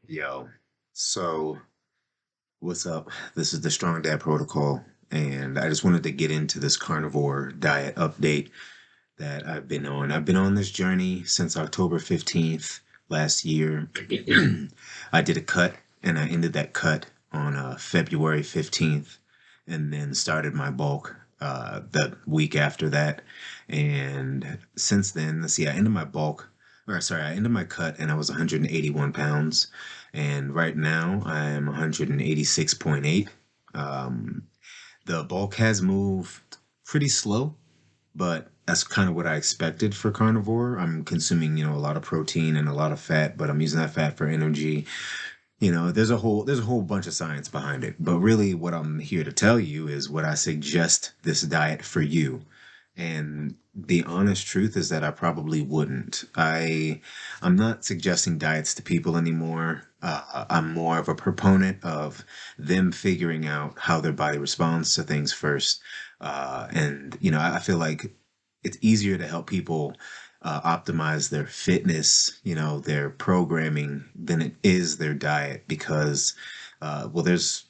Yo, so what's up? This is the Strong Dad Protocol, and I just wanted to get into this carnivore diet update that I've been on. I've been on this journey since October 15th last year. I did a cut, and I ended that cut on February 15th, and then started my bulk the week after that. And since then, let's see, I ended my cut, and I was 181 pounds. And right now, I am 186.8. Um, the bulk has moved pretty slow, but that's kind of what I expected for carnivore. I'm consuming, a lot of protein and a lot of fat, but I'm using that fat for energy. There's a whole bunch of science behind it. But really what I'm here to tell you is what I suggest this diet for you. And the honest truth is that I probably wouldn't. I'm not suggesting diets to people anymore. I'm more of a proponent of them figuring out how their body responds to things first. And I feel like it's easier to help people optimize their fitness, their programming than it is their diet because, well, there's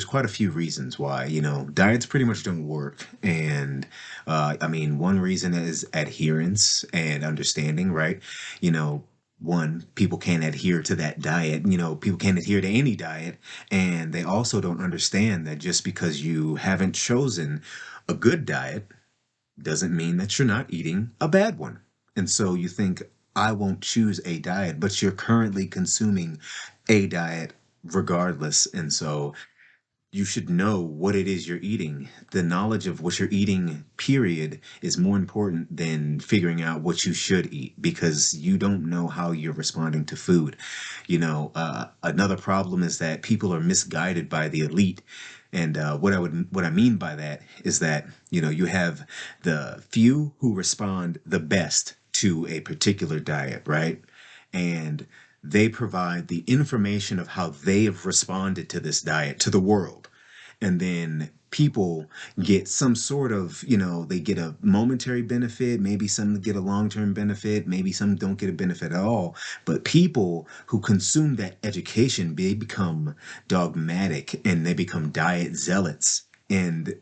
quite a few reasons why, diets pretty much don't work. And I mean, one reason is adherence and understanding, right? You know, one, people can't adhere to that diet. People can't adhere to any diet. And they also don't understand that just because you haven't chosen a good diet doesn't mean that you're not eating a bad one. And so you think, I won't choose a diet, but you're currently consuming a diet regardless. And so you should know what it is you're eating. The knowledge of what you're eating, period, is more important than figuring out what you should eat because you don't know how you're responding to food. Another problem is that people are misguided by the elite. And what I mean by that is that you have the few who respond the best to a particular diet, right? And they provide the information of how they have responded to this diet to the world. And then people get some sort of, they get a momentary benefit, maybe some get a long-term benefit, maybe some don't get a benefit at all. But people who consume that education, they become dogmatic and they become diet zealots. And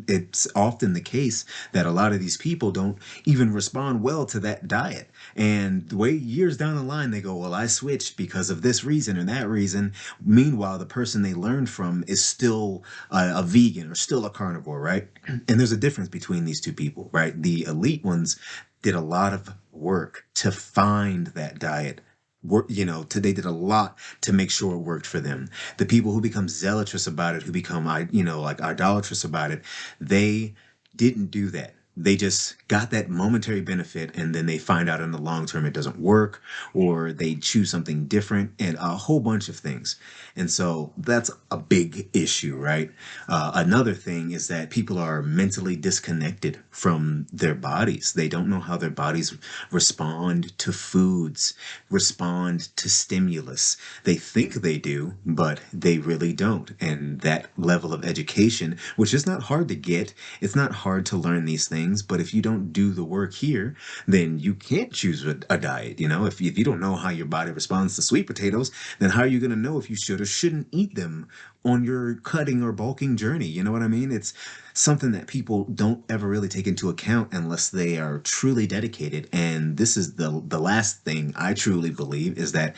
it's often the case that a lot of these people don't even respond well to that diet. And the way years down the line, they go, well, I switched because of this reason or that reason. Meanwhile, the person they learned from is still a vegan or still a carnivore, right? And there's a difference between these two people, right? The elite ones did a lot of work to find that diet. They did a lot to make sure it worked for them. The people who become zealous about it, who become, like idolatrous about it, they didn't do that. They just got that momentary benefit and then they find out in the long term it doesn't work or they choose something different and a whole bunch of things. And so that's a big issue, right? Another thing is that people are mentally disconnected from their bodies. They don't know how their bodies respond to foods, respond to stimulus. They think they do, but they really don't. And that level of education, which is not hard to get, it's not hard to learn these things, but if you don't do the work here, then you can't choose a diet. If you don't know how your body responds to sweet potatoes, then how are you going to know if you should or shouldn't eat them on your cutting or bulking journey? You know what I mean? It's something that people don't ever really take into account unless they are truly dedicated. And this is the last thing I truly believe is that,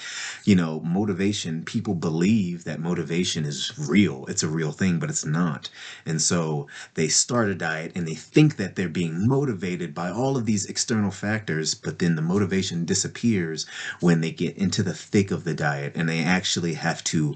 motivation, people believe that motivation is real. It's a real thing, but it's not. And so they start a diet and they think that they're being motivated by all of these external factors, but then the motivation disappears when they get into the thick of the diet and they actually have to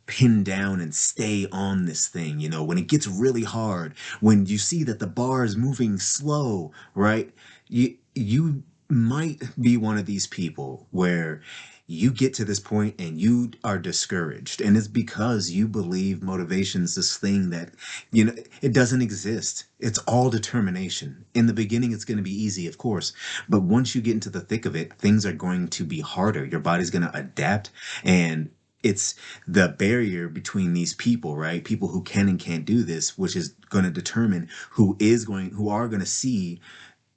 pin down and stay on this thing, when it gets really hard, when you see that the bar is moving slow, right? You might be one of these people where you get to this point and you are discouraged. And it's because you believe motivation's this thing that, it doesn't exist. It's all determination. In the beginning, it's going to be easy, of course. But once you get into the thick of it, things are going to be harder. Your body's going to adapt and it's the barrier between these people, right? People who can and can't do this, which is going to determine who are going to see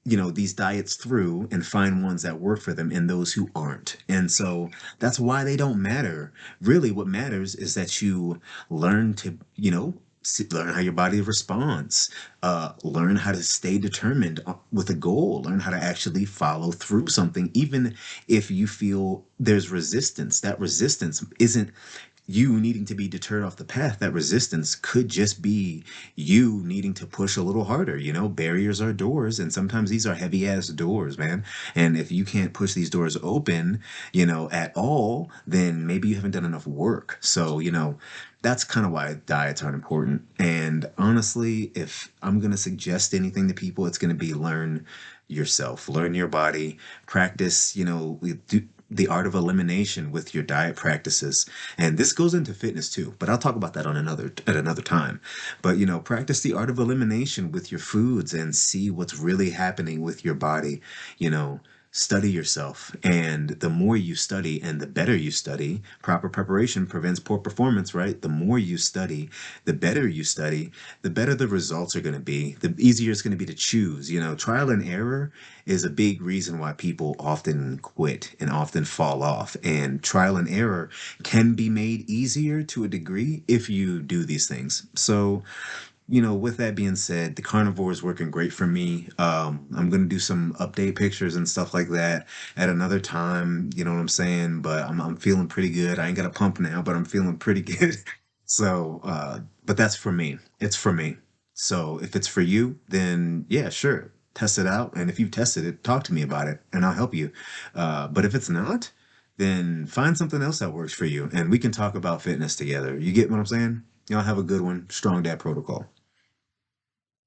these diets through and find ones that work for them and those who aren't. And so that's why they don't matter. Really, what matters is that you learn to, learn how your body responds, learn how to stay determined with a goal, learn how to actually follow through something, even if you feel there's resistance. That resistance isn't you needing to be deterred off the path. That resistance could just be you needing to push a little harder. Barriers are doors, and sometimes these are heavy ass doors, man. And if you can't push these doors open, at all, then maybe you haven't done enough work. So, that's kind of why diets aren't important. And honestly, if I'm going to suggest anything to people, it's going to be learn yourself, learn your body, practice, the art of elimination with your diet practices. And this goes into fitness too, but I'll talk about that at another time. But practice the art of elimination with your foods and see what's really happening with your body. You know, Study yourself. And the more you study and the better you study, proper preparation prevents poor performance, right? The more you study, the better you study, the better the results are going to be, the easier it's going to be to choose. Trial and error is a big reason why people often quit and often fall off. And trial and error can be made easier to a degree if you do these things. So, with that being said, the carnivore is working great for me. I'm gonna do some update pictures and stuff like that at another time. You know what I'm saying? But I'm feeling pretty good. I ain't got a pump now, but I'm feeling pretty good. So, but that's for me. It's for me. So if it's for you, then yeah, sure, test it out. And if you've tested it, talk to me about it, and I'll help you. But if it's not, then find something else that works for you, and we can talk about fitness together. You get what I'm saying? Y'all have a good one. Strong Dad Protocol.